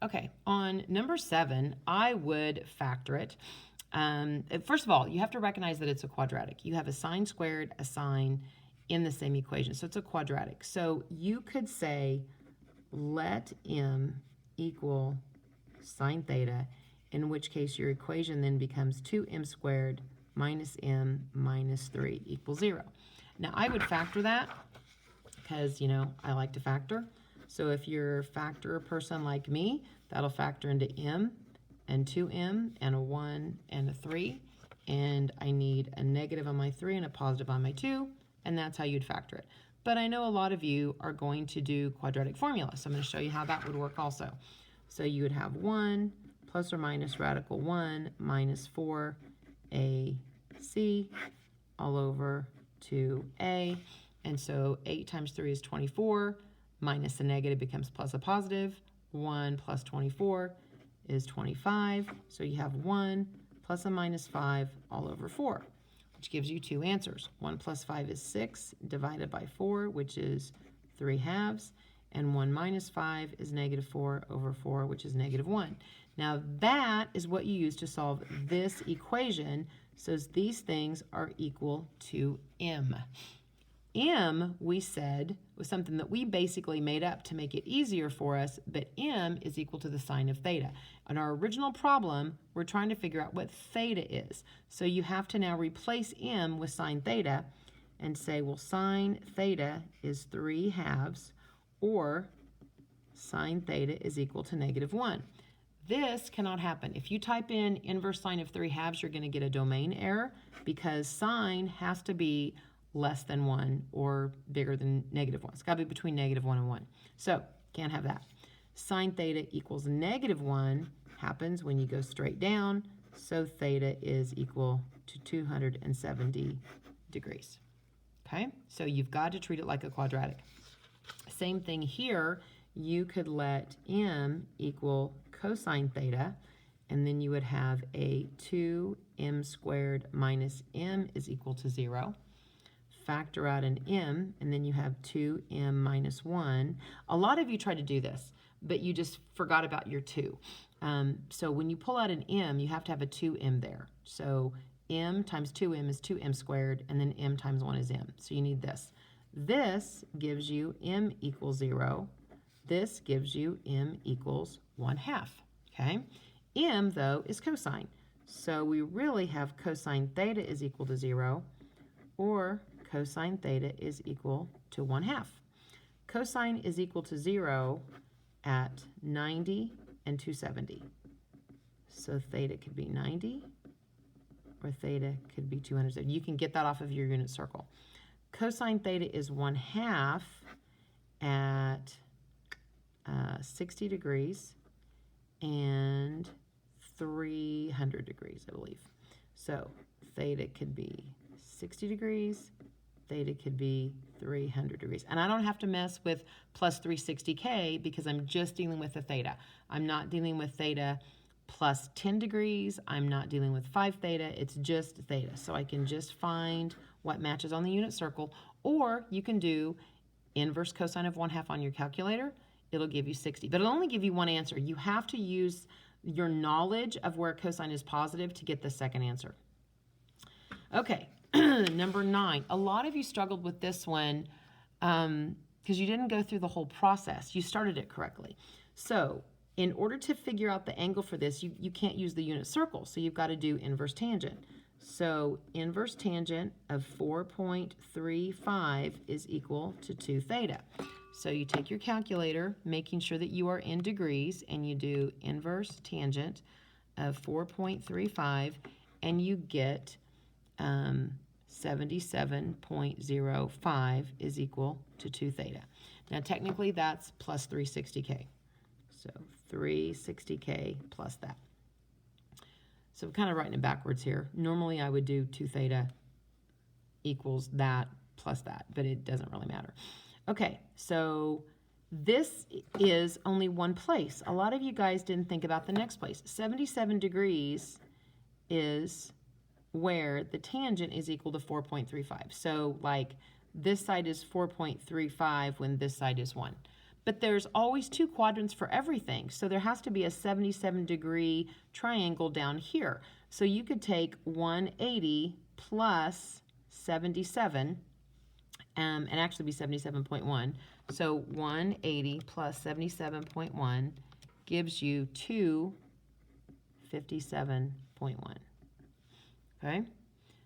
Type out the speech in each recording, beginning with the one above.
Okay, on number 7, I would factor it. First of all, you have to recognize that it's a quadratic. You have a sine squared, a sine in the same equation, so it's a quadratic. So you could say let m equal sine theta, in which case your equation then becomes 2m squared minus m minus 3 equals 0. Now I would factor that because, you know, I like to factor. So if you're a factor person like me, that'll factor into m and 2m and a 1 and a 3. And I need a negative on my 3 and a positive on my 2, and that's how you'd factor it. But I know a lot of you are going to do quadratic formula, so I'm going to show you how that would work also. So you would have 1 plus or minus radical 1 minus 4ac all over 2a. And so 8 times 3 is 24, minus a negative becomes plus a positive. 1 plus 24 is 25. So you have 1 plus a minus 5 all over 4, which gives you 2 answers. 1 plus 5 is 6 divided by 4, which is 3/2. And 1 minus 5 is negative 4 over 4, which is negative 1. Now that is what you use to solve this equation, so these things are equal to m. M, we said, was something that we basically made up to make it easier for us, but m is equal to the sine of theta. On our original problem, we're trying to figure out what theta is. So you have to now replace m with sine theta and say, well, sine theta is 3/2, or sine theta is equal to negative 1. This cannot happen. If you type in inverse sine of 3/2, you're going to get a domain error because sine has to be less than 1 or bigger than negative 1. It's got to be between negative 1 and 1. So can't have that. Sine theta equals negative 1 happens when you go straight down, so theta is equal to 270 degrees. Okay, so you've got to treat it like a quadratic. Same thing here, you could let m equal cosine theta, and then you would have a 2m squared minus m is equal to 0. Factor out an m, and then you have 2m minus 1. A lot of you try to do this, but you just forgot about your 2. So when you pull out an m, you have to have a 2m there. So m times 2m is 2m squared, and then m times 1 is m. So you need this. This gives you m equals 0. This gives you m equals 1/2. Okay? M, though, is cosine. So we really have cosine theta is equal to 0, or cosine theta is equal to 1/2. Cosine is equal to 0 at 90 and 270. So theta could be 90, or theta could be 270. You can get that off of your unit circle. Cosine theta is 1/2 at 60 degrees and 300 degrees, I believe. So theta could be 60 degrees, theta could be 300 degrees. And I don't have to mess with plus 360k because I'm just dealing with the theta. I'm not dealing with theta plus 10 degrees. I'm not dealing with 5 theta. It's just theta. So I can just find what matches on the unit circle, or you can do inverse cosine of 1/2 on your calculator. It'll give you 60, but it'll only give you one answer. You have to use your knowledge of where cosine is positive to get the second answer. Okay, number 9. A lot of you struggled with this one because you didn't go through the whole process. You started it correctly. So in order to figure out the angle for this, you can't use the unit circle, so you've got to do inverse tangent. So inverse tangent of 4.35 is equal to 2 theta. So you take your calculator, making sure that you are in degrees, and you do inverse tangent of 4.35, and you get 77.05 is equal to 2 theta. Now technically that's plus 360k. So 360k plus that. So I'm kind of writing it backwards here. Normally I would do 2 theta equals that plus that, but it doesn't really matter. Okay, so this is only one place. A lot of you guys didn't think about the next place. 77 degrees is where the tangent is equal to 4.35. So like this side is 4.35 when this side is 1. but there's always two quadrants for everything. So there has to be a 77-degree triangle down here. So you could take 180 plus 77, and actually be 77.1. So 180 plus 77.1 gives you 257.1. Okay?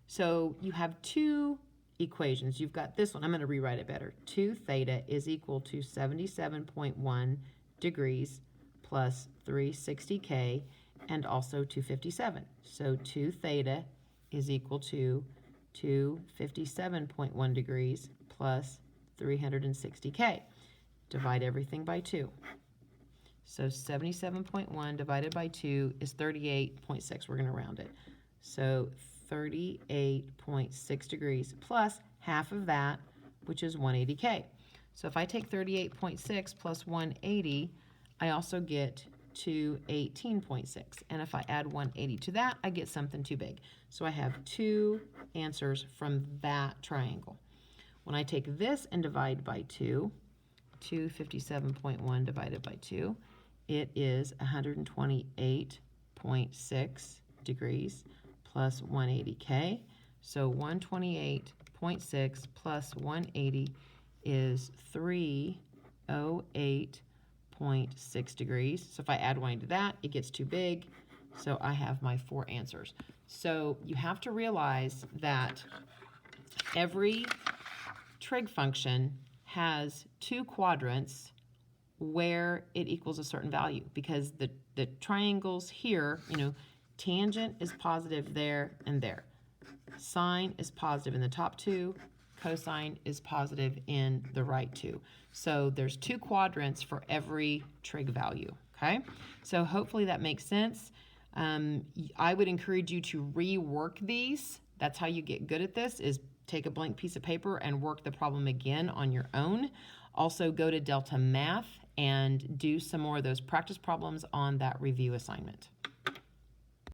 So you have two equations. You've got this one. I'm going to rewrite it better. 2 theta is equal to 77.1 degrees plus 360K and also 257. So 2 theta is equal to 257.1 degrees plus 360K. Divide everything by 2. So 77.1 divided by 2 is 38.6. We're going to round it. So 38.6 degrees plus half of that, which is 180K. So if I take 38.6 plus 180, I also get 218.6. And if I add 180 to that, I get something too big. So I have two answers from that triangle. When I take this and divide by 2, 257.1 divided by 2, it is 128.6 degrees plus 180K. So 128.6 plus 180 is 308.6 degrees. So if I add 1 to that, it gets too big. So I have my 4 answers. So you have to realize that every trig function has two quadrants where it equals a certain value, because the triangles here, tangent is positive there and there. Sine is positive in the top two. Cosine is positive in the right two. So there's two quadrants for every trig value, okay? So hopefully that makes sense. I would encourage you to rework these. That's how you get good at this, is take a blank piece of paper and work the problem again on your own. Also go to Delta Math and do some more of those practice problems on that review assignment.